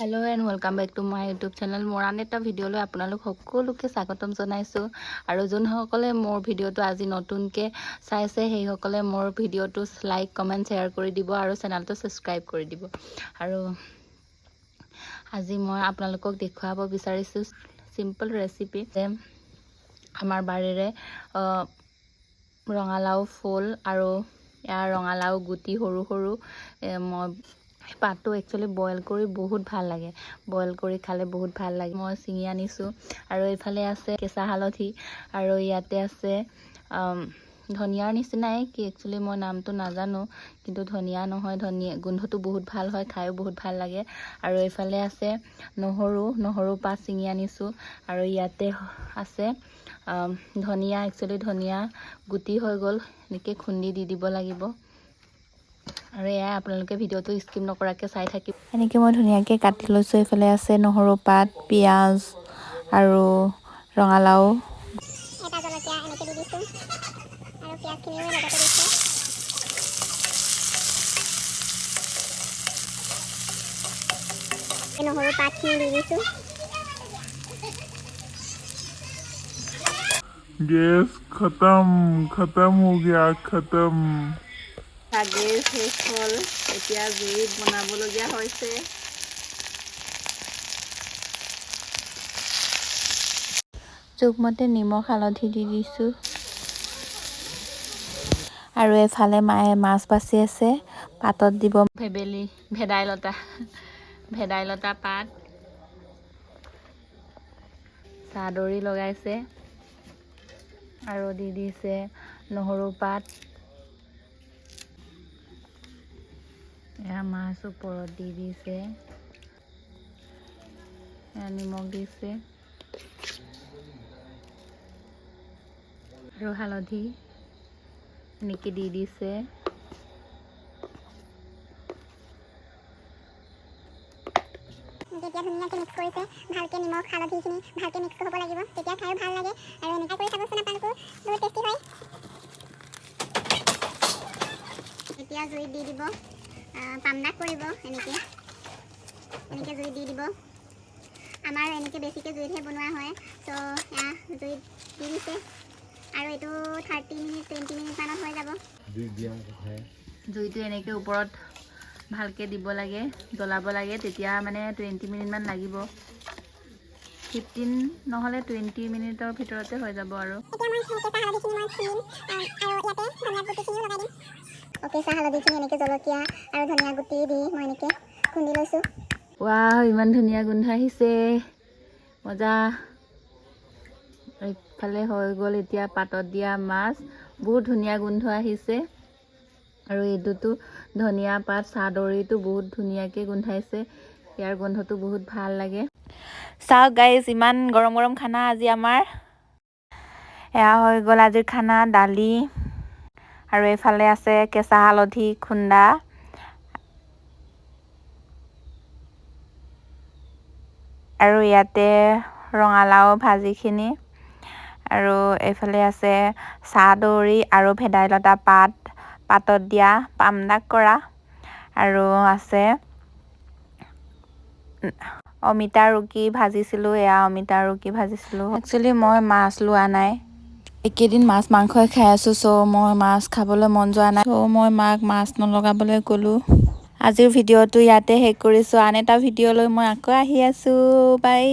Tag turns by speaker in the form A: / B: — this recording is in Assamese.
A: Hello' and welcome back to my YouTube channel. মোৰ আন এটা ভিডিঅ'লৈ আপোনালোক সকলোকে স্বাগতম জনাইছোঁ। আৰু যোনসকলে মোৰ ভিডিঅ'টো আজি নতুনকৈ চাইছে সেইসকলে মোৰ ভিডিঅ'টো লাইক কমেণ্ট শ্বেয়াৰ কৰি দিব আৰু চেনেলটো ছাবস্ক্ৰাইব কৰি দিব। আৰু আজি মই আপোনালোকক দেখুৱাব বিচাৰিছোঁ চিম্পল ৰেচিপি যে আমাৰ বাৰীৰে ৰঙালাও ফুল আৰু ইয়াৰ ৰঙালাও গুটি সৰু সৰু মই পাতটো একচুৱেলি বইল কৰি বহুত ভাল লাগে, বইল কৰি খালে বহুত ভাল লাগে। মই ছিঙি আনিছোঁ আৰু এইফালে আছে কেঁচা হালধি আৰু ইয়াতে আছে ধনিয়াৰ নিচিনাই কি একচুৱেলি মই নামটো নাজানো, কিন্তু ধনিয়া নহয়, ধনিয়া গোন্ধটো বহুত ভাল হয়, খায়ো বহুত ভাল লাগে। আৰু এইফালে আছে নহৰু পাত ছিঙি আনিছোঁ আৰু ইয়াতে আছে ধনিয়া, একচুৱেলি ধনিয়া গুটি হৈ গ'ল, এনেকৈ খুন্দি দি দিব লাগিব। আৰু এয়াই আপোনালোকে ভিডিঅ'টো স্কিপ নকৰাকৈ চাই থাকিব। এনেকৈ মই ধুনীয়াকৈ কাটি লৈছোঁ। এইফালে আছে নহৰু পাত, পিঁয়াজ আৰু ৰঙালাও।
B: এটা জলকীয়া এনেকৈ দি দিছোঁ আৰু পিঁয়াজখিনিও লগতে দিছোঁ। নহৰু পাতখিনি দি দিছোঁ।
C: गैस खत्म हो गया खत्म।
A: গেছ শেষ হ'ল, এতিয়া জুইত বনাবলগীয়া হৈছে। জোখমতে নিমখ হালধি দি দিছোঁ। আৰু এফালে মায়ে মাছ বাচি আছে, পাতত দিব ভেদাইলতা পাত, চাদৰি লগাইছে আৰু দি দিছে নহৰু পাত। এয়া মাছ ওপৰত দি দিছে, এয়া নিমখ দিছে আৰু হালধি এনেকৈ দি দিছে।
B: যেতিয়া ধুনীয়াকৈ মিক্স কৰিছে, ভালকৈ নিমখ হালধিখিনি ভালকৈ মিক্স হ'ব লাগিব, তেতিয়া খায়ো ভাল লাগে। আৰু এনেকৈ কৰি চাবচোন, আপোনালোকো বহুত টেষ্টি হয়। এতিয়া জুইত দি দিব, পামদাক কৰিব, এনেকৈ জুইত দি দিব। আমাৰ এনেকৈ বেছিকৈ জুইতহে বনোৱা হয়, চ' এয়া জুইত দি দিছে আৰু এইটো 30 মিনিট 20 মিনিটমানত হৈ যাব।
A: জুইটো এনেকৈ ওপৰত ভালকৈ দিব লাগে, জ্বলাব লাগে, তেতিয়া মানে 20 মিনিটমান লাগিব। 15 নহ'লে 20 মিনিটৰ ভিতৰতে হৈ যাব। আৰু
B: কেঁচা হালধিখিনি এনেকৈ জলকীয়া আৰু ধনিয়া গুটি দি মই এনেকৈ খুন্দি লৈছোঁ।
A: ৱাও, ইমান ধুনীয়া গোন্ধ আহিছে, মজা। এইফালে হৈ গ'ল এতিয়া পাতত দিয়া মাছ, বহুত ধুনীয়া গোন্ধ আহিছে। আৰু এইটোতো ধনিয়া পাত চাদৰিটো বহুত ধুনীয়াকৈ গোন্ধাইছে, ইয়াৰ গোন্ধটো বহুত ভাল লাগে। চাওক গাইজ, ইমান গৰম গৰম খানা আজি আমাৰ। এয়া হৈ গ'ল আজিৰ খানা, দালি আৰু এইফালে আছে কেঁচা হালধি খুন্দা আৰু ইয়াতে ৰঙালাও ভাজিখিনি আৰু এইফালে আছে চাদৰি আৰু ভেদাইলতা পাতত দিয়া পামদাক কৰা আৰু আছে অমিতা ৰুকি ভাজিছিলোঁ। এয়া অমিতা ৰুকি ভাজিছিলোঁ। একচুৱেলি মই মাছ লোৱা নাই, এইকেইদিন মাছ মাংসই খাই আছোঁ, চ' মই মাছ খাবলৈ মন যোৱা নাই, চ' মই মাক মাছ নলগাবলৈ ক'লোঁ। আজিৰ ভিডিঅ'টো ইয়াতে শেষ কৰিছোঁ। আন এটা ভিডিঅ'লৈ মই আকৌ আহি আছোঁ। বাই।